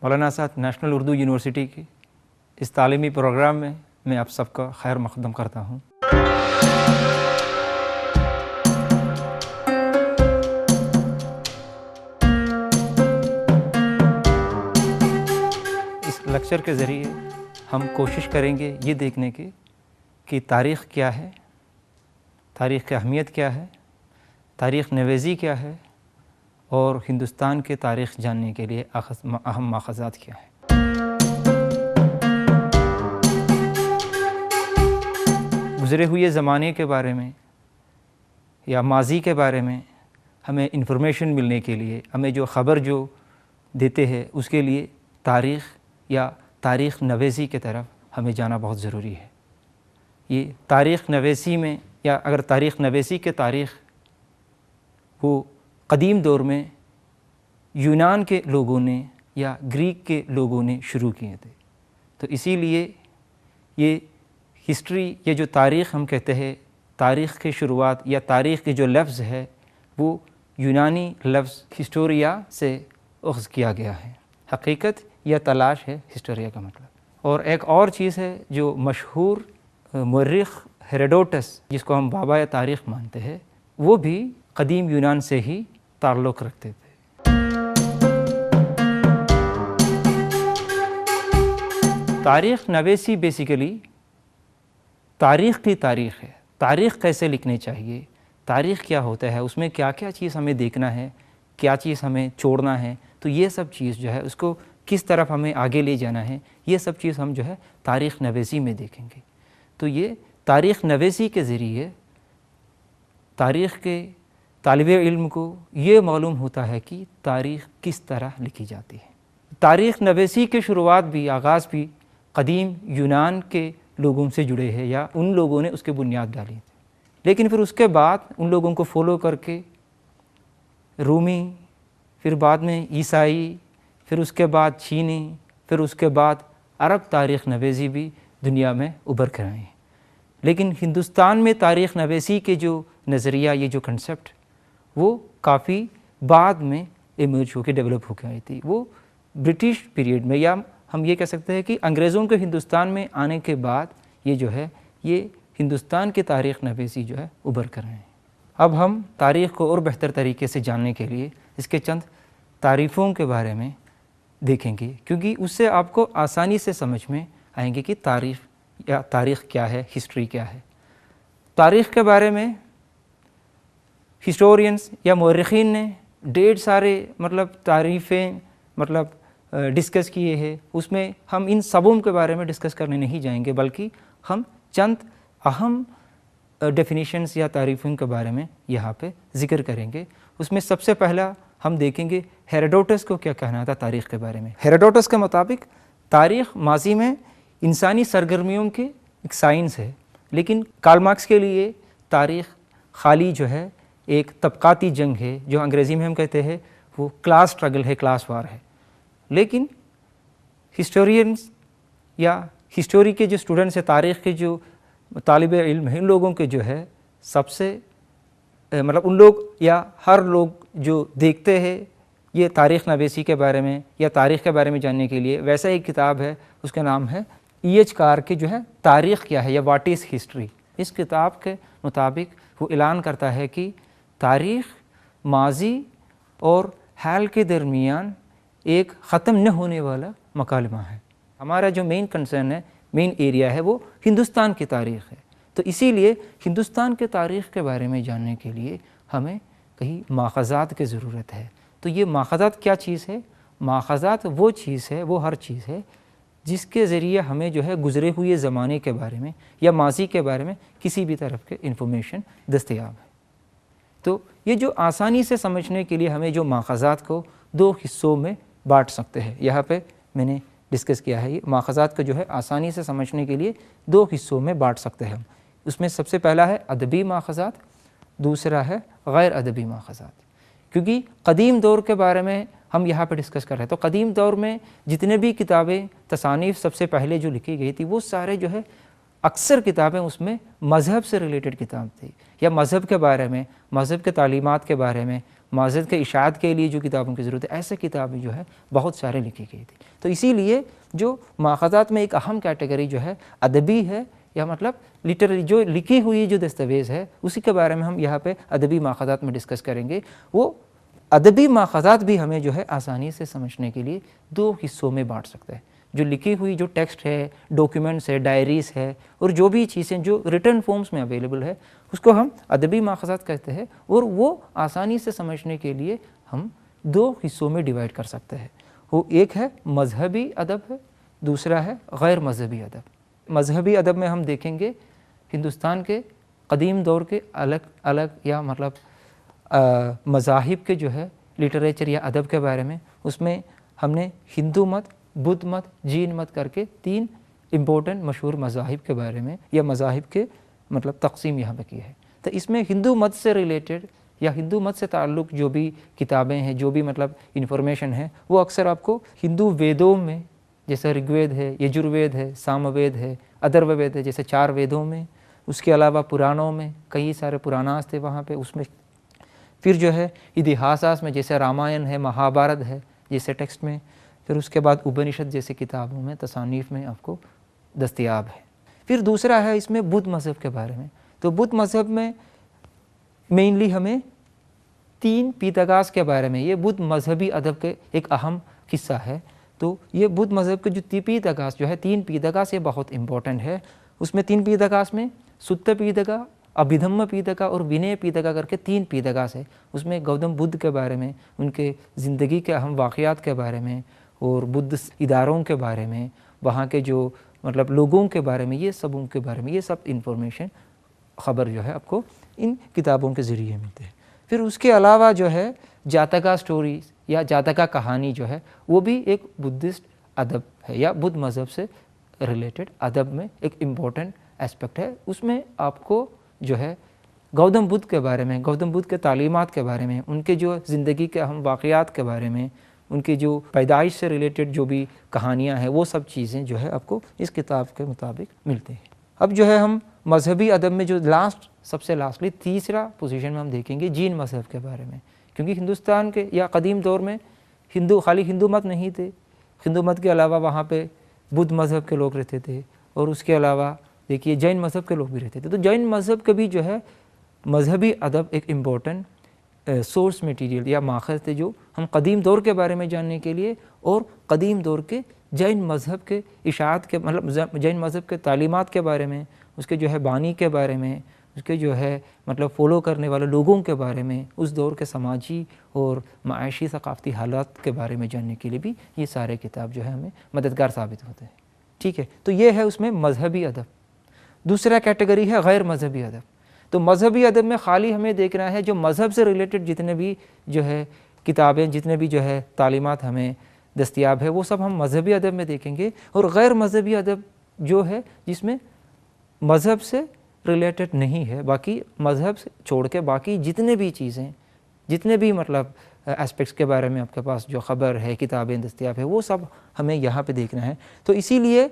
مولانا سعد national Urdu university کی اس تعلیمی programme میں میں آپ سب کا خیر مقدم کرتا ہوں۔ اس لیکچر کے ذریعے ہم کوشش کریں گے یہ دیکھنے کی کہ تاریخ کیا ہے، تاریخ کی اہمیت کیا ہے، تاریخ نویسی کیا ہے، اور ہندوستان کے تاریخ جاننے کے لیے اہم ماخذات کیا ہیں۔ گزرے ہوئے زمانے کے بارے میں یا ماضی کے بارے میں ہمیں انفارمیشن ملنے کے لیے، ہمیں جو خبر جو دیتے ہیں اس کے لیے تاریخ یا تاریخ نویسی کی طرف ہمیں جانا بہت ضروری ہے۔ یہ تاریخ نویسی میں یا اگر تاریخ نویسی کے تاریخ وہ قدیم دور میں یونان کے لوگوں نے یا گریک کے لوگوں نے شروع کیے تھے، تو اسی لیے یہ ہسٹری، یہ جو تاریخ ہم کہتے ہیں، تاریخ کی شروعات یا تاریخ کی جو لفظ ہے وہ یونانی لفظ ہسٹوریا سے اخذ کیا گیا ہے۔ حقیقت یا تلاش ہے ہسٹوریا کا مطلب۔ اور ایک اور چیز ہے جو مشہور مورخ ہیروڈوٹس، جس کو ہم بابا تاریخ مانتے ہیں، وہ بھی قدیم یونان سے ہی تعلق رکھتے تھے۔ تاریخ نویسی بیسیکلی تاریخ کی تاریخ ہے۔ تاریخ کیسے لکھنے چاہیے، تاریخ کیا ہوتا ہے، اس میں کیا کیا چیز ہمیں دیکھنا ہے، کیا چیز ہمیں چھوڑنا ہے، تو یہ سب چیز جو ہے اس کو کس طرف ہمیں آگے لے جانا ہے، یہ سب چیز ہم جو ہے تاریخ نویسی میں دیکھیں گے۔ تو یہ تاریخ نویسی کے ذریعے تاریخ کے طالب علم کو یہ معلوم ہوتا ہے کہ تاریخ کس طرح لکھی جاتی ہے۔ تاریخ نویسی کے شروعات بھی، آغاز بھی قدیم یونان کے لوگوں سے جڑے ہیں یا ان لوگوں نے اس کے بنیاد ڈالی تھی، لیکن پھر اس کے بعد ان لوگوں کو فالو کر کے رومی، پھر بعد میں عیسائی، پھر اس کے بعد چینی، پھر اس کے بعد عرب تاریخ نویسی بھی دنیا میں ابھر کر آئے ہیں۔ لیکن ہندوستان میں تاریخ نویسی کے جو نظریہ، یہ جو کنسیپٹ، وہ کافی بعد میں ایمرج ہو کے ڈیولپ ہو کے آئی تھی۔ وہ برٹش پیریڈ میں، یا ہم یہ کہہ سکتے ہیں کہ انگریزوں کے ہندوستان میں آنے کے بعد یہ جو ہے یہ ہندوستان کی تاریخ نویسی جو ہے ابھر کر رہے ہیں۔ اب ہم تاریخ کو اور بہتر طریقے سے جاننے کے لیے اس کے چند تعریفوں کے بارے میں دیکھیں گے، کیونکہ اس سے آپ کو آسانی سے سمجھ میں آئیں گے کہ تاریخ کیا ہے، ہسٹری کیا ہے۔ تاریخ کے بارے میں ہسٹورینز یا مورخین نے ڈھیر سارے تعریفیں ڈسکس کیے ہیں۔ اس میں ہم ان سبوں کے بارے میں ڈسکس کرنے نہیں جائیں گے، بلکہ ہم چند اہم ڈیفینیشنز یا تعریفوں کے بارے میں یہاں پہ ذکر کریں گے۔ اس میں سب سے پہلا ہم دیکھیں گے ہیروڈوٹس کو کیا کہنا تھا تاریخ کے بارے میں۔ ہیروڈوٹس کے مطابق تاریخ ماضی میں انسانی سرگرمیوں کی ایک سائنس ہے، لیکن کارل مارکس کے لیے تاریخ خالی جو ہے ایک طبقاتی جنگ ہے، جو انگریزی میں ہم کہتے ہیں وہ کلاس اسٹرگل ہے، کلاس وار ہے۔ لیکن ہسٹورینز یا ہسٹوری کے جو اسٹوڈنٹس ہیں، تاریخ کے جو طالب علم ہیں، ان لوگوں کے جو ہے سب سے ان لوگ یا ہر لوگ جو دیکھتے ہیں یہ تاریخ نویسی کے بارے میں یا تاریخ کے بارے میں جاننے کے لیے، ویسا ایک کتاب ہے، اس کا نام ہے ایچ کار کی جو ہے تاریخ کیا ہے یا واٹ از ہسٹری۔ اس کتاب کے مطابق وہ اعلان کرتا ہے کہ تاریخ ماضی اور حال کے درمیان ایک ختم نہ ہونے والا مکالمہ ہے۔ ہمارا جو مین کنسرن ہے، مین ایریا ہے، وہ ہندوستان کی تاریخ ہے۔ تو اسی لیے ہندوستان کے تاریخ کے بارے میں جاننے کے لیے ہمیں کئی ماخذات کی ضرورت ہے۔ تو یہ ماخذات کیا چیز ہے؟ ماخذات وہ چیز ہے، وہ ہر چیز ہے جس کے ذریعے ہمیں جو ہے گزرے ہوئے زمانے کے بارے میں یا ماضی کے بارے میں کسی بھی طرف کے انفارمیشن دستیاب ہے۔ تو یہ جو آسانی سے سمجھنے کے لیے ہمیں جو ماخذات کو دو حصوں میں بانٹ سکتے ہیں، یہاں پہ میں نے ڈسکس کیا ہے، یہ ماخذات کو جو ہے آسانی سے سمجھنے کے لیے دو حصوں میں بانٹ سکتے ہیں ہم۔ اس میں سب سے پہلا ہے ادبی ماخذات، دوسرا ہے غیر ادبی ماخذات۔ کیونکہ قدیم دور کے بارے میں ہم یہاں پہ ڈسکس کر رہے ہیں، تو قدیم دور میں جتنے بھی کتابیں، تصانیف سب سے پہلے جو لکھی گئی تھی، وہ سارے جو ہے اکثر کتابیں اس میں مذہب سے ریلیٹڈ کتاب تھی، یا مذہب کے بارے میں، مذہب کے تعلیمات کے بارے میں، معزز کے اشاعت کے لیے جو کتابوں کی ضرورت ہے، ایسے کتابیں جو ہے بہت سارے لکھی گئی تھی. تو اسی لیے جو ماخذات میں ایک اہم کیٹیگری جو ہے ادبی ہے، یا مطلب لٹریری جو لکھی ہوئی جو دستاویز ہے اسی کے بارے میں ہم یہاں پہ ادبی ماخذات میں ڈسکس کریں گے. وہ ادبی ماخذات بھی ہمیں جو ہے آسانی سے سمجھنے کے لیے دو حصوں میں بانٹ سکتے ہیں. جو لکھی ہوئی جو ٹیکسٹ ہے، ڈاکیومنٹس ہے، ڈائریز ہے، اور جو بھی چیزیں جو ریٹن فارمز میں اویلیبل ہے اس کو ہم ادبی ماخذات کہتے ہیں. اور وہ آسانی سے سمجھنے کے لیے ہم دو حصوں میں ڈیوائڈ کر سکتے ہیں. وہ ایک ہے مذہبی ادب ہے، دوسرا ہے غیر مذہبی ادب. مذہبی ادب میں ہم دیکھیں گے ہندوستان کے قدیم دور کے الگ الگ یا مطلب مذاہب کے جو ہے لٹریچر یا ادب کے بارے میں. اس میں ہم نے ہندو مت، بدھ مت، جین مت کر کے 3 امپورٹنٹ مشہور مذاہب کے بارے میں یا مذاہب کے مطلب تقسیم یہاں پہ کی ہے. تو اس میں ہندو مت سے ریلیٹڈ یا ہندو مت سے تعلق جو بھی کتابیں ہیں، جو بھی مطلب انفارمیشن ہے، وہ اکثر آپ کو ہندو ویدوں میں، جیسے رگ وید ہے، یجروید ہے، سام وید ہے، ادرو وید ہے، جیسے 4 ویدوں میں. اس کے علاوہ پرانوں میں کئی سارے پراناس تھے وہاں پہ. اس میں پھر جو ہے اتہاساس میں جیسے رامائن ہے، مہابھارت ہے جیسے ٹیکسٹ میں. پھر اس کے بعد اپنشد جیسے کتابوں میں، تصانیف میں آپ کو دستیاب ہے. پھر دوسرا ہے اس میں بدھ مذہب کے بارے میں. تو بدھ مذہب میں مینلی ہمیں 3 پیتاگاس کے بارے میں، یہ بدھ مذہبی ادب کے ایک اہم قصہ ہے. تو یہ بدھ مذہب کے جو پیتاگاس جو ہے 3 پیتاگاس، یہ بہت امپورٹنٹ ہے. اس میں 3 پیتاگاس میں ستا پیتاگا، ابھیدھم پیتاگا اور ونے پیتاگا کر کے 3 پیتاگاس ہے. اس میں گوتم بدھ کے بارے میں، ان کے زندگی کے اہم واقعات کے بارے میں، اور بدھ اداروں کے بارے میں، وہاں کے جو مطلب لوگوں کے بارے میں، یہ سب ان کے بارے میں، یہ سب انفارمیشن خبر جو ہے آپ کو ان کتابوں کے ذریعے ملتے ہیں. پھر اس کے علاوہ جو ہے جاتکا سٹوریز یا جاتکا کہانی جو ہے وہ بھی ایک بدھسٹ ادب ہے یا بدھ مذہب سے ریلیٹڈ ادب میں ایک امپورٹنٹ اسپیکٹ ہے. اس میں آپ کو جو ہے گوتم بدھ کے بارے میں، گوتم بدھ کے تعلیمات کے بارے میں، ان کے جو زندگی کے اہم واقعات کے بارے میں، ان کی جو پیدائش سے ریلیٹڈ جو بھی کہانیاں ہیں، وہ سب چیزیں جو ہے آپ کو اس کتاب کے مطابق ملتے ہیں. اب جو ہے ہم مذہبی ادب میں جو سب سے لاسٹلی تیسرا پوزیشن میں ہم دیکھیں گے جین مذہب کے بارے میں. کیونکہ ہندوستان کے یا قدیم دور میں خالی ہندو مت نہیں تھے. ہندو مت کے علاوہ وہاں پہ بدھ مذہب کے لوگ رہتے تھے، اور اس کے علاوہ دیکھیے جین مذہب کے لوگ بھی رہتے تھے. تو جین مذہب کے بھی جو ہے مذہبی ادب ایک امپورٹنٹ سورس میٹیریل یا ماخذ تھے، جو ہم قدیم دور کے بارے میں جاننے کے لیے اور قدیم دور کے جین مذہب کے اشاعت کے مطلب جین مذہب کے تعلیمات کے بارے میں، اس کے جو ہے بانی کے بارے میں، اس کے جو ہے مطلب فالو کرنے والے لوگوں کے بارے میں، اس دور کے سماجی اور معاشی ثقافتی حالات کے بارے میں جاننے کے لیے بھی یہ سارے کتاب جو ہے ہمیں مددگار ثابت ہوتے ہیں. ٹھیک ہے، تو یہ ہے اس میں مذہبی ادب. دوسرا کیٹیگری ہے غیر مذہبی ادب. تو مذہبی ادب میں خالی ہمیں دیکھنا ہے جو مذہب سے ریلیٹڈ جتنے بھی جو ہے کتابیں، جتنے بھی جو ہے تعلیمات ہمیں دستیاب ہے، وہ سب ہم مذہبی ادب میں دیکھیں گے. اور غیر مذہبی ادب جو ہے جس میں مذہب سے ریلیٹڈ نہیں ہے، باقی مذہب سے چھوڑ کے باقی جتنے بھی چیزیں، جتنے بھی مطلب اسپیکٹس کے بارے میں آپ کے پاس جو خبر ہے، کتابیں دستیاب ہے، وہ سب ہمیں یہاں پہ دیکھنا ہے. تو اسی لیے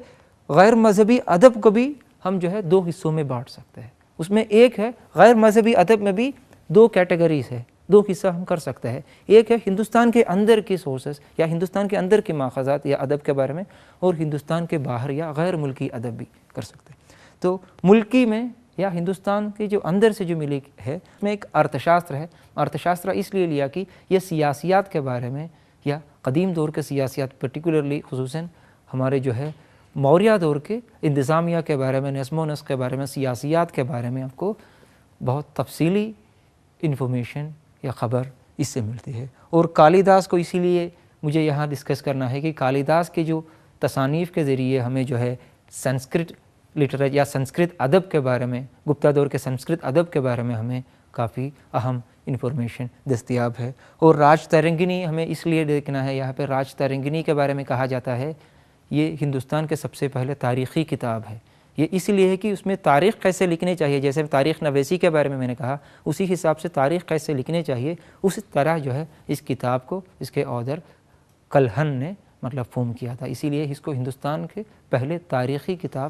غیر مذہبی ادب کو بھی ہم جو ہے 2 حصوں میں بانٹ سکتے ہیں. اس میں ایک ہے غیر مذہبی ادب میں بھی 2 کیٹیگریز ہے، 2 حصہ ہم کر سکتے ہیں. ایک ہے ہندوستان کے اندر کی سورسز یا ہندوستان کے اندر کے ماخذات یا ادب کے بارے میں، اور ہندوستان کے باہر یا غیر ملکی ادب بھی کر سکتے ہیں. تو ملکی میں یا ہندوستان کے جو اندر سے جو ملی ہے، اس میں ایک ارتھشاستر ہے. ارتھشاستر اس لیے لیا کہ یہ سیاسیات کے بارے میں یا قدیم دور کے سیاسیات پرٹیکولرلی خصوصاً ہمارے جو ہے موریہ دور کے انتظامیہ کے بارے میں، نظم و نسق کے بارے میں، سیاسیات کے بارے میں آپ کو بہت تفصیلی انفارمیشن یا خبر اس سے ملتی ہے. اور کالیداس کو اسی لیے مجھے یہاں ڈسکس کرنا ہے کہ کالیداس کے جو تصانیف کے ذریعے ہمیں جو ہے سنسکرت لٹریچر یا سنسکرت ادب کے بارے میں، گپتا دور کے سنسکرت ادب کے بارے میں ہمیں کافی اہم انفارمیشن دستیاب ہے. اور راج ترنگنی ہمیں اس لیے دیکھنا ہے، یہاں پہ راج ترنگنی کے بارے میں کہا جاتا ہے یہ ہندوستان کے سب سے پہلے تاریخی کتاب ہے. یہ اس لیے ہے کہ اس میں تاریخ کیسے لکھنے چاہیے، جیسے تاریخ نویسی کے بارے میں نے کہا، اسی حساب سے تاریخ کیسے لکھنے چاہیے، اس طرح جو ہے اس کتاب کو اس کے آدھر کلہن نے مطلب فارم کیا تھا. اسی لیے اس کو ہندوستان کے پہلے تاریخی کتاب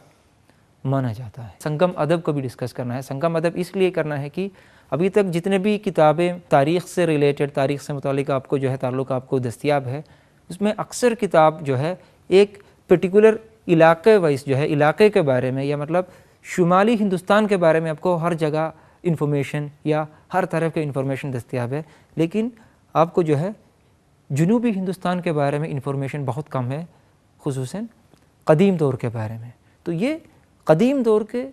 مانا جاتا ہے۔ سنگم ادب کو بھی ڈسکس کرنا ہے۔ سنگم ادب اس لیے کرنا ہے کہ ابھی تک جتنے بھی کتابیں تاریخ سے ریلیٹڈ، تاریخ سے متعلق آپ کو جو ہے تعلق آپ کو دستیاب ہے، اس میں اکثر کتاب جو ہے ایک پرٹیکولر علاقے وائز جو ہے علاقے کے بارے میں، یا مطلب شمالی ہندوستان کے بارے میں آپ کو ہر جگہ انفارمیشن یا ہر طرح کے انفارمیشن دستیاب ہے، لیکن آپ کو جو ہے جنوبی ہندوستان کے بارے میں انفارمیشن بہت کم ہے، خصوصاً قدیم دور کے بارے میں۔ تو یہ قدیم دور کے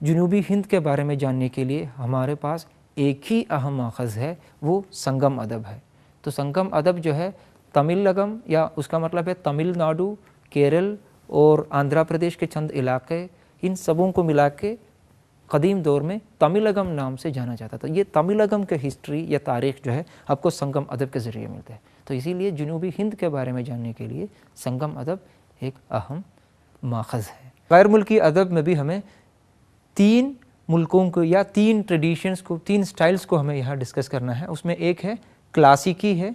جنوبی ہند کے بارے میں جاننے کے لیے ہمارے پاس ایک ہی اہم ماخذ ہے، وہ سنگم ادب ہے۔ تو سنگم ادب جو ہے تملگم، یا اس کا مطلب ہے تمل ناڈو، کیرل اور آندھرا پردیش کے چند علاقے، ان سبوں کو ملا کے قدیم دور میں تملگم نام سے جانا جاتا تھا۔ یہ تملگم کے ہسٹری یا تاریخ جو ہے آپ کو سنگم ادب کے ذریعے ملتے ہیں۔ تو اسی لیے جنوبی ہند کے بارے میں جاننے کے لیے سنگم ادب ایک اہم ماخذ ہے۔ غیر ملکی ادب میں بھی ہمیں 3 ملکوں کو یا 3 ٹریڈیشنز کو، 3 سٹائلز کو ہمیں یہاں ڈسکس کرنا ہے۔ اس میں ایک ہے کلاسیکی ہے،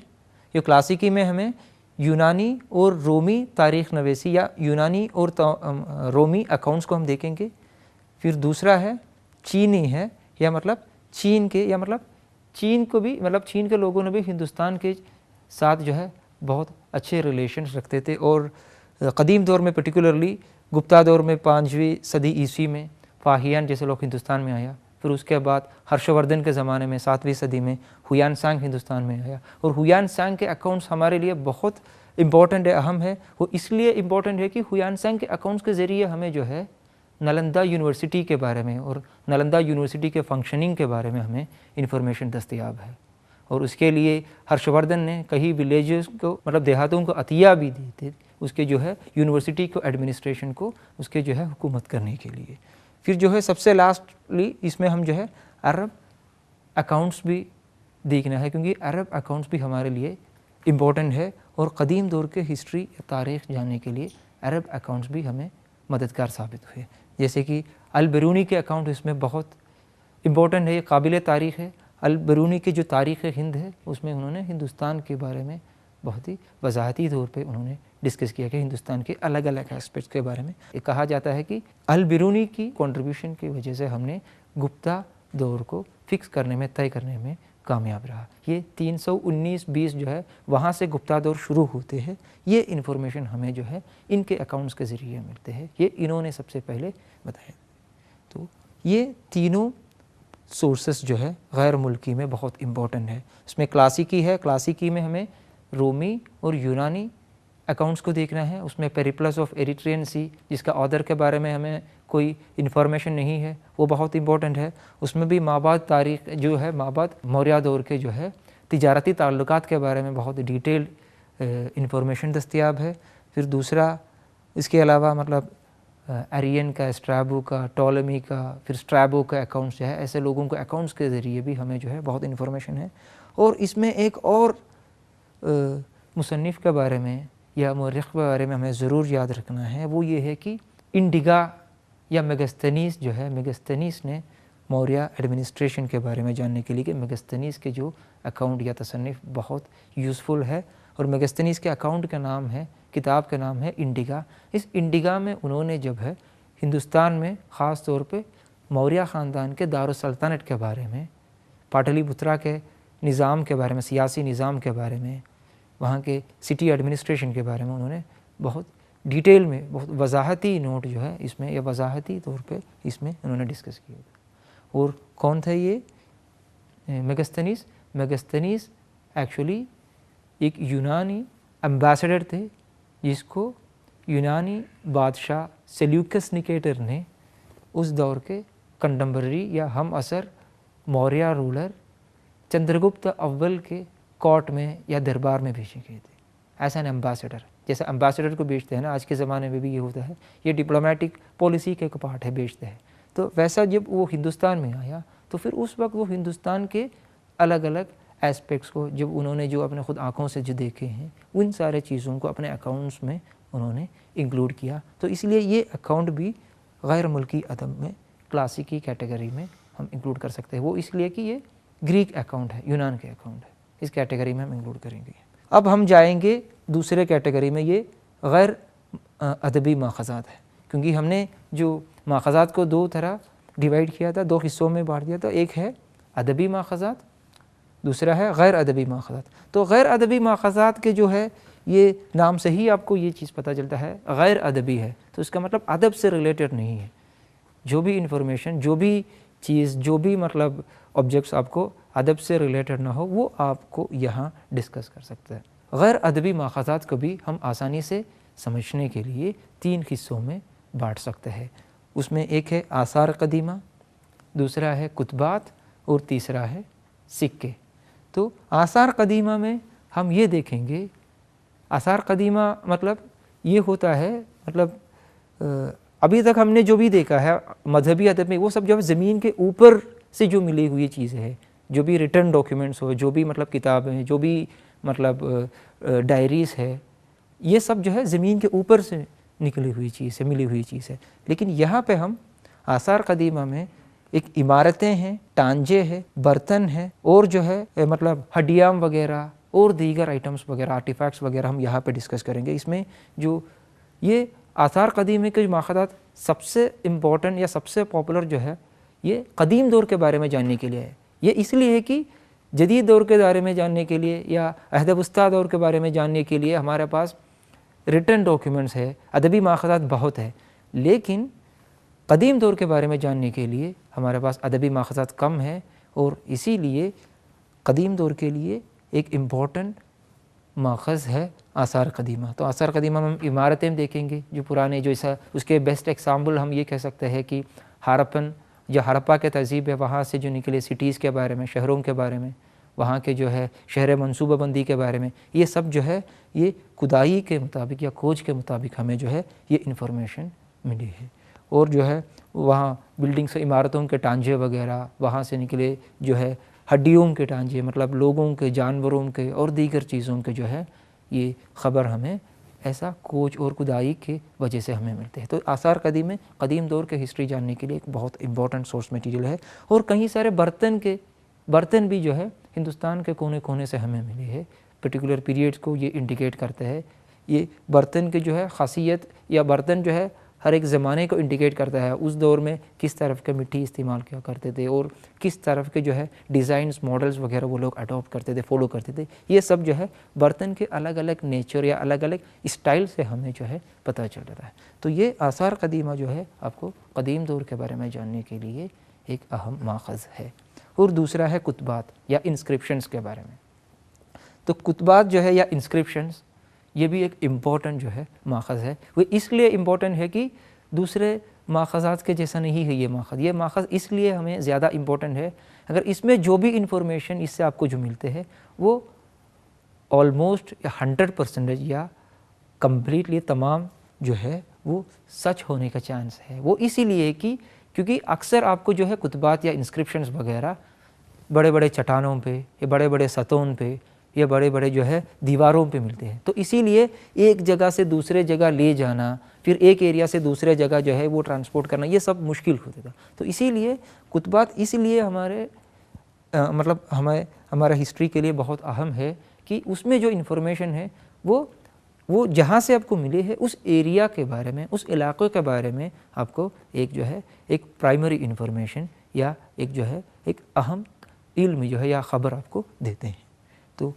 یہ کلاسیکی میں ہمیں یونانی اور رومی تاریخ نویسی یا یونانی اور رومی اکاؤنٹس کو ہم دیکھیں گے۔ پھر دوسرا ہے چینی ہے، یا مطلب چین کے، یا مطلب چین کو بھی، مطلب چین کے لوگوں نے بھی ہندوستان کے ساتھ جو ہے بہت اچھے ریلیشنز رکھتے تھے، اور قدیم دور میں پرٹیکولرلی گپتا دور میں 5ویں صدی عیسوی میں فاہیان جیسے لوگ ہندوستان میں آیا، پھر اس کے بعد ہرش وردھن کے زمانے میں 7ویں صدی میں ہویان سانگ ہندوستان میں آیا، اور ہویان سانگ کے اکاؤنٹس ہمارے لیے بہت امپورٹنٹ ہے، اہم ہے۔ وہ اس لیے امپورٹنٹ ہے کہ ہویان سانگ کے اکاؤنٹس کے ذریعے ہمیں جو ہے نالندہ یونیورسٹی کے بارے میں اور نالندہ یونیورسٹی کے فنکشننگ کے بارے میں ہمیں انفارمیشن دستیاب ہے، اور اس کے لیے ہرش وردھن نے کئی ولیجز کو، مطلب دیہاتوں کو عطیہ بھی دی تھی، اس کے جو ہے یونیورسٹی کو، ایڈمنسٹریشن کو، اس کے جو ہے حکومت کرنے کے لیے۔ پھر جو ہے سب سے لاسٹلی اس میں ہم جو ہے عرب اکاؤنٹس بھی دیکھنا ہے، کیونکہ عرب اکاؤنٹس بھی ہمارے لیے امپورٹنٹ ہے، اور قدیم دور کے ہسٹری یا تاریخ جاننے کے لیے عرب اکاؤنٹس بھی ہمیں مددگار ثابت ہوئے، جیسے کہ البرونی کے اکاؤنٹ اس میں بہت امپورٹنٹ ہے، یہ قابل تاریخ ہے۔ البرونی کی جو تاریخ ہند ہے اس میں انہوں نے ہندوستان کے بارے میں بہت ہی وضاحتی طور پہ انہوں نے ڈسکس کیا کہ ہندوستان کے الگ الگ اسپیکٹس کے بارے میں۔ یہ کہا جاتا ہے کہ البرونی کی کنٹریبیوشن کی وجہ سے ہم نے گپتا دور کو فکس کرنے میں، طے کرنے میں کامیاب رہا۔ یہ 319-20 جو ہے وہاں سے گپتا دور شروع ہوتے ہیں، یہ انفارمیشن ہمیں جو ہے ان کے اکاؤنٹس کے ذریعے ملتے ہیں، یہ انہوں نے سب سے پہلے بتایا۔ تو یہ تینوں سورسز جو ہے غیر ملکی میں بہت امپورٹنٹ ہے۔ اس میں کلاسیکی ہے، کلاسیکی میں ہمیں رومی اور یونانی اکاؤنٹس کو دیکھنا ہے۔ اس میں پیریپلس آف ایریٹرین سی، جس کا آدر کے بارے میں ہمیں کوئی انفارمیشن نہیں ہے، وہ بہت امپورٹنٹ ہے۔ اس میں بھی مابعد تاریخ جو ہے، مابعد موریہ دور کے جو ہے تجارتی تعلقات کے بارے میں بہت ڈیٹیل انفارمیشن دستیاب ہے۔ پھر دوسرا اس کے علاوہ مطلب ایرین کا، اسٹرابو کا، ٹولمی کا، پھر اسٹرابو کا اکاؤنٹس جو ہے، ایسے لوگوں کے اکاؤنٹس کے ذریعے بھی ہمیں جو ہے بہت انفارمیشن ہے۔ اور اس میں ایک اور مصنف کے بارے میں یا مورخ کے بارے میں ہمیں ضرور یاد رکھنا ہے، وہ یہ ہے کہ انڈیگا یا میگستنیز جو ہے، میگستنیز نے موریہ ایڈمنسٹریشن کے بارے میں جاننے کے لیے کہ میگستنیز کے جو اکاؤنٹ یا تصنیف بہت یوزفل ہے، اور میگستنیز کے اکاؤنٹ کا نام ہے، کتاب کا نام ہے انڈیگا۔ اس انڈیگا میں انہوں نے جب ہے ہندوستان میں خاص طور پہ موریہ خاندان کے دارالسلطنت کے بارے میں، پاٹلی پترا کے نظام کے بارے میں، سیاسی نظام کے بارے میں، وہاں کے سٹی ایڈمنسٹریشن کے بارے میں انہوں نے بہت ڈیٹیل میں، بہت وضاحتی نوٹ جو ہے اس میں، یا وضاحتی طور پہ اس میں انہوں نے ڈسکس کیا۔ اور کون تھا یہ میگستنیز؟ میگستنیز ایکچولی ایک یونانی امبیسڈر تھے، جس کو یونانی بادشاہ سیلیوکس نکیٹر نے اس دور کے کنٹمپرری یا ہم عصر موریہ رولر چندرگپت اول کے کورٹ میں یا دربار میں بھیجے گئے تھے ایز این امبیسڈر۔ جیسے امبیسڈر کو بیچتے ہیں نا آج کے زمانے میں بھی یہ ہوتا ہے، یہ ڈپلومیٹک پالیسی کے ایک پارٹ ہے، بیچتے ہیں۔ تو ویسا جب وہ ہندوستان میں آیا تو پھر اس وقت وہ ہندوستان کے الگ الگ ایسپیکٹس کو، جب انہوں نے جو اپنے خود آنکھوں سے جو دیکھے ہیں، ان سارے چیزوں کو اپنے اکاؤنٹس میں انہوں نے انکلوڈ کیا۔ تو اس لیے یہ اکاؤنٹ بھی غیر ملکی ادب میں کلاسیکی کیٹیگری میں ہم انکلوڈ کر سکتے ہیں۔ وہ اس لیے کہ یہ گریک اکاؤنٹ ہے، یونان کے اکاؤنٹ ہے، اس کیٹیگری میں ہم انکلوڈ کریں گے۔ اب ہم جائیں گے دوسرے کیٹیگری میں، یہ غیر ادبی ماخذات ہے۔ کیونکہ ہم نے جو ماخذات کو دو طرح ڈیوائڈ کیا تھا، دو حصوں میں بانٹ دیا تھا، ایک ہے ادبی ماخذات، دوسرا ہے غیر ادبی ماخذات۔ تو غیر ادبی ماخذات کے جو ہے یہ نام سے ہی آپ کو یہ چیز پتہ چلتا ہے غیر ادبی ہے، تو اس کا مطلب ادب سے ریلیٹڈ نہیں ہے۔ جو بھی انفارمیشن، جو بھی چیز، جو بھی مطلب آبجیکٹس آپ کو ادب سے ریلیٹڈ نہ ہو وہ آپ کو یہاں ڈسکس کر سکتا ہے۔ غیر ادبی ماخذات کو بھی ہم آسانی سے سمجھنے کے لیے 3 حصوں میں بانٹ سکتے ہیں۔ اس میں ایک ہے آثار قدیمہ، دوسرا ہے کتبات اور تیسرا ہے سکے۔ تو آثار قدیمہ میں ہم یہ دیکھیں گے، آثار قدیمہ مطلب یہ ہوتا ہے، مطلب ابھی تک ہم نے جو بھی دیکھا ہے مذہبی ادب میں وہ سب جو زمین کے اوپر سے جو ملی ہوئی چیزیں ہے، جو بھی ریٹن ڈاکیومنٹس ہو، جو بھی مطلب کتابیں، جو بھی مطلب ڈائریز ہے، یہ سب جو ہے زمین کے اوپر سے نکلی ہوئی چیز ہے، ملی ہوئی چیز ہے۔ لیکن یہاں پہ ہم آثار قدیمہ میں ایک عمارتیں ہیں، ٹانجے ہیں، برتن ہیں، اور جو ہے مطلب ہڈیام وغیرہ اور دیگر آئٹمس وغیرہ، آرٹیفیکٹس وغیرہ ہم یہاں پہ ڈسکس کریں گے۔ اس میں جو یہ آثار قدیمہ کے ماخذات سب سے امپورٹنٹ یا سب سے پاپولر جو ہے یہ قدیم دور کے بارے میں جاننے کے لیے ہے۔ یہ اس لیے ہے کہ جدید دور کے بارے میں جاننے کے لیے یا عہد وسطیٰ دور کے بارے میں جاننے کے لیے ہمارے پاس ریٹن ڈاکیومنٹس ہے، ادبی ماخذات بہت ہے، لیکن قدیم دور کے بارے میں جاننے کے لیے ہمارے پاس ادبی ماخذات کم ہے، اور اسی لیے قدیم دور کے لیے ایک امپورٹنٹ ماخذ ہے آثار قدیمہ۔ تو آثار قدیمہ میں ہم عمارتیں دیکھیں گے جو پرانے، جو اس کے بیسٹ ایگزامپل ہم یہ کہہ سکتے ہیں کہ ہارپن یا ہڑپا کے تہذیب ہے، وہاں سے جو نکلے سٹیز کے بارے میں، شہروں کے بارے میں، وہاں کے جو ہے شہر منصوبہ بندی کے بارے میں، یہ سب جو ہے یہ کھدائی کے مطابق یا کھوج کے مطابق ہمیں جو ہے یہ انفارمیشن ملی ہے۔ اور جو ہے وہاں بلڈنگس، عمارتوں کے ٹانجے وغیرہ، وہاں سے نکلے جو ہے ہڈیوں کے ٹانجے، مطلب لوگوں کے، جانوروں کے اور دیگر چیزوں کے جو ہے یہ خبر ہمیں ایسا کھوج اور کھدائی کی وجہ سے ہمیں ملتے ہیں۔ تو آثار قدیم میں قدیم دور کے ہسٹری جاننے کے لیے ایک بہت امپورٹنٹ سورس میٹیریل ہے۔ اور کئی سارے برتن بھی جو ہے ہندوستان کے کونے کونے سے ہمیں ملے ہیں، پرٹیکولر پیریڈز کو یہ انڈیکیٹ کرتے ہیں۔ یہ برتن کے جو ہے خاصیت یا برتن جو ہے ہر ایک زمانے کو انڈیکیٹ کرتا ہے، اس دور میں کس طرف کے مٹی استعمال کیا کرتے تھے اور کس طرف کے جو ہے ڈیزائنز، ماڈلز وغیرہ وہ لوگ اڈاپٹ کرتے تھے، فالو کرتے تھے۔ یہ سب جو ہے برتن کے الگ الگ نیچر یا الگ الگ اسٹائل سے ہمیں جو ہے پتہ چل رہا ہے۔ تو یہ آثار قدیمہ جو ہے آپ کو قدیم دور کے بارے میں جاننے کے لیے ایک اہم ماخذ ہے۔ اور دوسرا ہے کتبات یا انسکرپشنز کے بارے میں۔ تو کتبات جو ہے یا انسکرپشنز یہ بھی ایک امپورٹنٹ جو ہے ماخذ ہے۔ وہ اس لیے امپورٹنٹ ہے کہ دوسرے ماخذات کے جیسا نہیں ہے یہ ماخذ اس لیے ہمیں زیادہ امپورٹنٹ ہے، اگر اس میں جو بھی انفارمیشن اس سے آپ کو جو ملتے ہیں وہ آلموسٹ 100% یا کمپلیٹلی تمام جو ہے وہ سچ ہونے کا چانس ہے۔ وہ اسی لیے کہ کیونکہ اکثر آپ کو جو ہے کتبات یا انسکرپشنز وغیرہ بڑے بڑے چٹانوں پہ یا بڑے بڑے ستون پہ یا بڑے بڑے جو ہے دیواروں پہ ملتے ہیں، تو اسی لیے ایک جگہ سے دوسرے جگہ لے جانا، پھر ایک ایریا سے دوسرے جگہ جو ہے وہ ٹرانسپورٹ کرنا، یہ سب مشکل ہوتا تھا۔ تو اسی لیے کتبات اس لیے ہمارے ہسٹری کے لیے بہت اہم ہے کہ اس میں جو انفارمیشن ہے وہ جہاں سے آپ کو ملے ہے اس ایریا کے بارے میں، اس علاقے کے بارے میں آپ کو ایک جو ہے ایک پرائمری انفارمیشن یا ایک جو ہے ایک اہم علم جو ہے یا خبر آپ کو دیتے ہیں۔ تو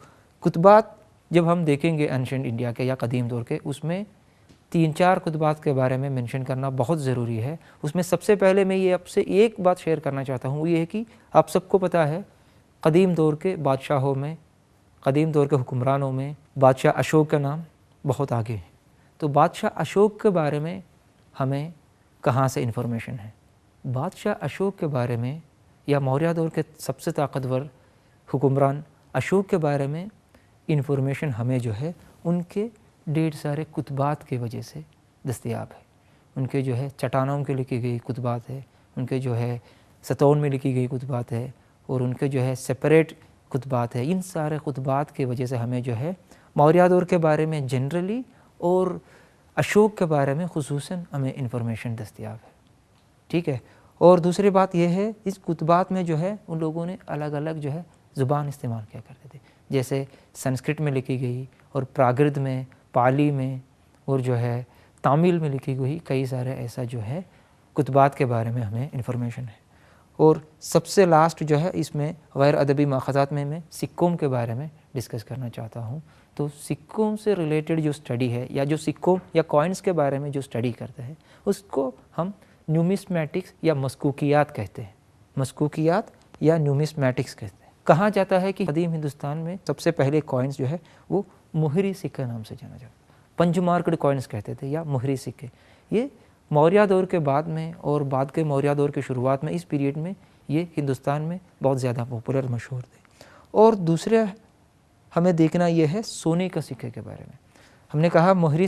کتبات جب ہم دیکھیں گے اینشنٹ انڈیا کے یا قدیم دور کے، اس میں 3-4 کتبات کے بارے میں منشن کرنا بہت ضروری ہے۔ اس میں سب سے پہلے میں یہ آپ سے ایک بات شیئر کرنا چاہتا ہوں، وہ یہ ہے کہ آپ سب کو پتہ ہے قدیم دور کے بادشاہوں میں، قدیم دور کے حکمرانوں میں بادشاہ اشوک کا نام بہت آگے ہے۔ تو بادشاہ اشوک کے بارے میں ہمیں کہاں سے انفارمیشن ہے؟ بادشاہ اشوک کے بارے میں یا موریہ دور کے سب سے طاقتور حکمران اشوک کے بارے میں انفارمیشن ہمیں جو ہے ان کے ڈھیر سارے کتبات کی وجہ سے دستیاب ہے۔ ان کے جو ہے چٹانوں کے لکھی گئی کتبات ہے، ان کے جو ہے ستون میں لکھی گئی کتبات ہے، اور ان کے جو ہے سپریٹ کتبات ہے۔ ان سارے کتبات کی وجہ سے ہمیں جو ہے موریہ دور کے بارے میں جنرلی اور اشوک کے بارے میں خصوصاً ہمیں انفارمیشن دستیاب ہے، ٹھیک ہے۔ اور دوسری بات یہ ہے اس کتبات میں جو ہے ان لوگوں نے الگ الگ جو ہے زبان استعمال کیا کرتے تھے، جیسے سنسکرت میں لکھی گئی اور پراگرت میں، پالی میں اور جو ہے تامل میں لکھی ہوئی کئی سارے ایسا جو ہے کتبات کے بارے میں ہمیں انفارمیشن ہے. اور سب سے لاسٹ جو ہے اس میں غیر ادبی ماخذات میں سکوں کے بارے میں ڈسکس کرنا چاہتا ہوں. تو سکوں سے ریلیٹڈ جو اسٹڈی ہے یا جو سکوں یا کوائنس کے بارے میں جو اسٹڈی کرتا ہے اس کو ہم نیومسمیٹکس یا مسکوکیات کہتے ہیں. مسکوکیات یا نیومسمیٹکس کہتے ہیں. کہا جاتا ہے کہ قدیم ہندوستان میں سب سے پہلے کوائنس جو ہے وہ مہری سکے نام سے جانا جاتا ہے. پنج مارکڈ کوائنس کہتے تھے یا مہری سکے. یہ موریہ دور کے بعد میں اور بعد کے موریہ دور کے شروعات میں اس پیریڈ میں یہ ہندوستان میں بہت زیادہ پاپولر مشہور تھے. اور دوسرے ہمیں دیکھنا یہ ہے سونے کا سکے کے بارے میں. ہم نے کہا مہری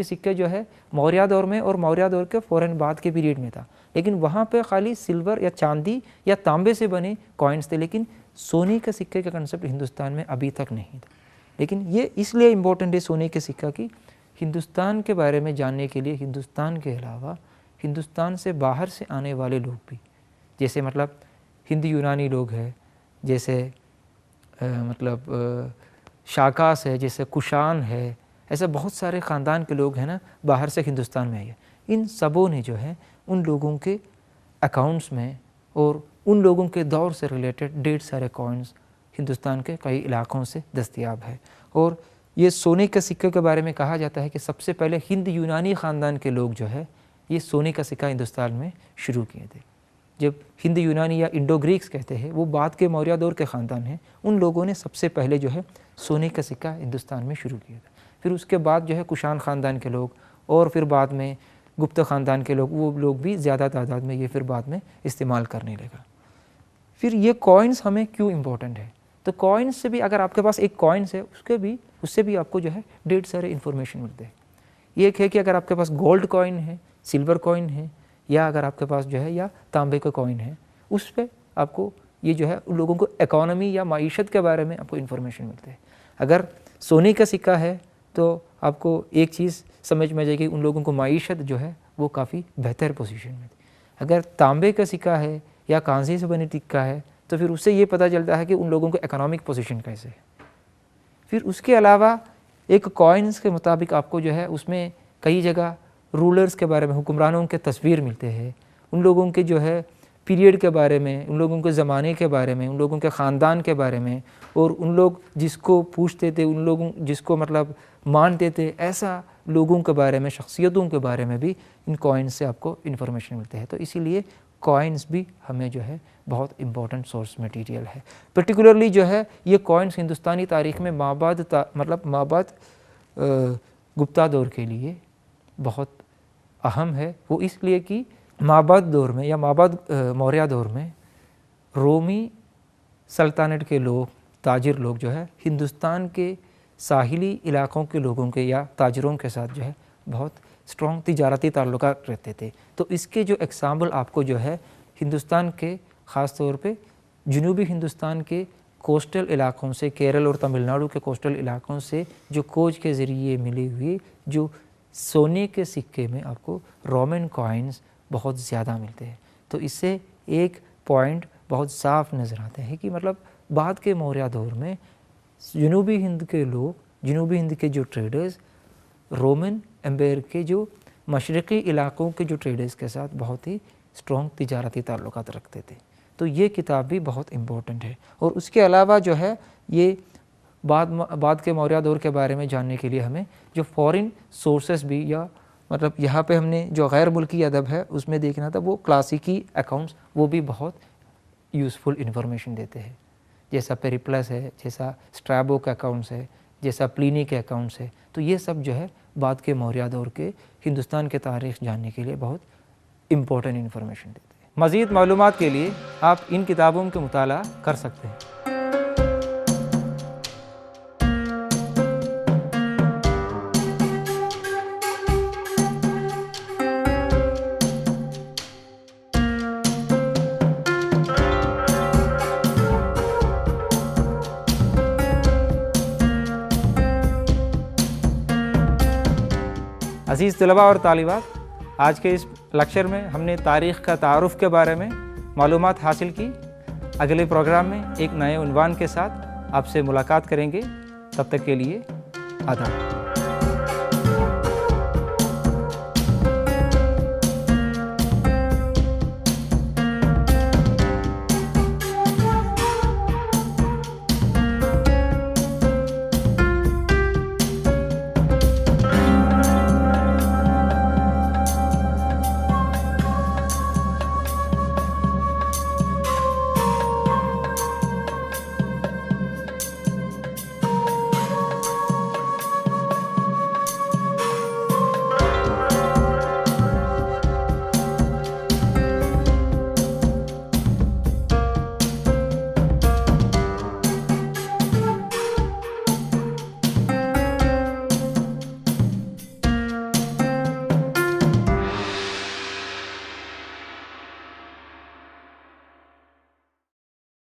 سکے جو ہے موریہ دور میں اور موریہ دور کے فوراً بعد کے پیریڈ میں تھا، لیکن وہاں پہ خالی سلور یا چاندی یا تانبے سے بنے کوائنس تھے، لیکن سونے کے سکے کا کنسیپٹ ہندوستان میں ابھی تک نہیں تھا. لیکن یہ اس لیے امپورٹنٹ ہے سونے کے سکہ کی ہندوستان کے بارے میں جاننے کے لیے ہندوستان کے علاوہ ہندوستان سے باہر سے آنے والے لوگ بھی، جیسے مطلب ہند یونانی لوگ ہیں، جیسے مطلب شاکاس ہے، جیسے کشان ہے، ایسے بہت سارے خاندان کے لوگ ہیں نا باہر سے ہندوستان میں آئے. ان سبوں نے جو ہے ان لوگوں کے اکاؤنٹس میں اور ان لوگوں کے دور سے ریلیٹڈ ڈھیر سارے کوائنس ہندوستان کے کئی علاقوں سے دستیاب ہے. اور یہ سونے کے سکے کے بارے میں کہا جاتا ہے کہ سب سے پہلے ہند یونانی خاندان کے لوگ جو ہے یہ سونے کا سکہ ہندوستان میں شروع کیے تھے. جب ہند یونانی یا انڈو گریکس کہتے ہیں وہ بعد کے موریہ دور کے خاندان ہیں، ان لوگوں نے سب سے پہلے جو ہے سونے کا سکہ ہندوستان میں شروع کیا تھا. پھر اس کے بعد جو ہے کشان خاندان کے لوگ اور پھر بعد میں گپت خاندان کے لوگ، وہ لوگ بھی زیادہ تعداد میں یہ پھر بعد میں استعمال کرنے لگا. پھر یہ کوائنس ہمیں کیوں امپورٹنٹ ہے؟ تو کوائنس سے بھی اگر آپ کے پاس ایک کوائنس ہے اس سے بھی آپ کو جو ہے ڈھیر سارے انفارمیشن ملتے ہیں. یہ ایک ہے کہ اگر آپ کے پاس گولڈ کوائن ہے، سلور کوائن ہے، یا اگر آپ کے پاس جو ہے یا تانبے کا کوائن ہے، اس پہ آپ کو یہ جو ہے ان لوگوں کو اکانومی یا معیشت کے بارے میں آپ کو انفارمیشن ملتے ہیں. اگر سونے کا سکہ ہے تو آپ کو ایک چیز سمجھ میں آ جائے گی، ان لوگوں کو معیشت جو ہے وہ کافی بہتر پوزیشن میں تھی. اگر تانبے کا سکہ ہے یا کانسی سے بنے سکہ ہے تو پھر اس سے یہ پتہ چلتا ہے کہ ان لوگوں کو اکنامک پوزیشن کیسے ہے. پھر اس کے علاوہ ایک کوائنس کے مطابق آپ کو جو ہے اس میں کئی جگہ رولرز کے بارے میں، حکمرانوں کے تصویر ملتے ہیں، ان لوگوں کے جو ہے پیریڈ کے بارے میں، ان لوگوں کے زمانے کے بارے میں، ان لوگوں کے خاندان کے بارے میں، اور ان لوگ جس کو پوچھتے تھے، ان لوگوں جس کو مطلب مانتے تھے، ایسا لوگوں کے بارے میں، شخصیتوں کے بارے میں بھی ان کوائنس سے آپ کو انفارمیشن ملتے ہیں. تو اسی لیے کوائنس بھی ہمیں جو ہے بہت امپورٹنٹ سورس مٹیریل ہے. پرٹیکولرلی جو ہے یہ کوائنس ہندوستانی تاریخ میں مابعد گپتا دور کے لیے بہت اہم ہے. وہ اس لیے کہ مابعد دور میں یا مابعد موریہ دور میں رومی سلطنت کے لوگ، تاجر لوگ جو ہے ہندوستان کے ساحلی علاقوں کے لوگوں کے یا تاجروں کے ساتھ جو ہے بہت اسٹرانگ تجارتی تعلقات رہتے تھے. تو اس کے جو ایگزامپل آپ کو جو ہے ہندوستان کے خاص طور پہ جنوبی ہندوستان کے کوسٹل علاقوں سے، کیرل اور تمل ناڈو کے کوسٹل علاقوں سے جو کھوج کے ذریعے ملی ہوئی جو سونے کے سکے میں آپ کو رومن کوائنس بہت زیادہ ملتے ہیں. تو اس سے ایک پوائنٹ بہت صاف نظر آتے ہیں کہ مطلب بعد کے موریہ دور میں جنوبی ہند کے لوگ، جنوبی ہند کے جو ٹریڈرز رومن امپائر کے جو مشرقی علاقوں کے جو ٹریڈرز کے ساتھ بہت ہی اسٹرانگ تجارتی تعلقات رکھتے تھے. تو یہ کتاب بھی بہت امپورٹنٹ ہے. اور اس کے علاوہ جو ہے یہ بعد کے موریہ دور کے بارے میں جاننے کے لیے ہمیں جو فورن سورسز بھی، یا مطلب یہاں پہ ہم نے جو غیر ملکی ادب ہے اس میں دیکھنا تھا، وہ کلاسیکی اکاؤنٹس وہ بھی بہت یوزفل انفارمیشن دیتے ہیں. جیسا پیریپلس ہے، جیسا اسٹریبو کے اکاؤنٹس ہے، جیسا پلینی کے اکاؤنٹس ہے. تو یہ سب جو ہے بعد کے موریہ دور کے ہندوستان کے تاریخ جاننے کے لیے بہت امپورٹنٹ انفارمیشن دیتے ہیں. مزید معلومات کے لیے آپ ان کتابوں کا مطالعہ کر سکتے ہیں. عزیز طلباء اور طالبات، آج کے اس لیکچر میں ہم نے تاریخ کا تعارف کے بارے میں معلومات حاصل کی. اگلے پروگرام میں ایک نئے عنوان کے ساتھ آپ سے ملاقات کریں گے. تب تک کے لیے آداب.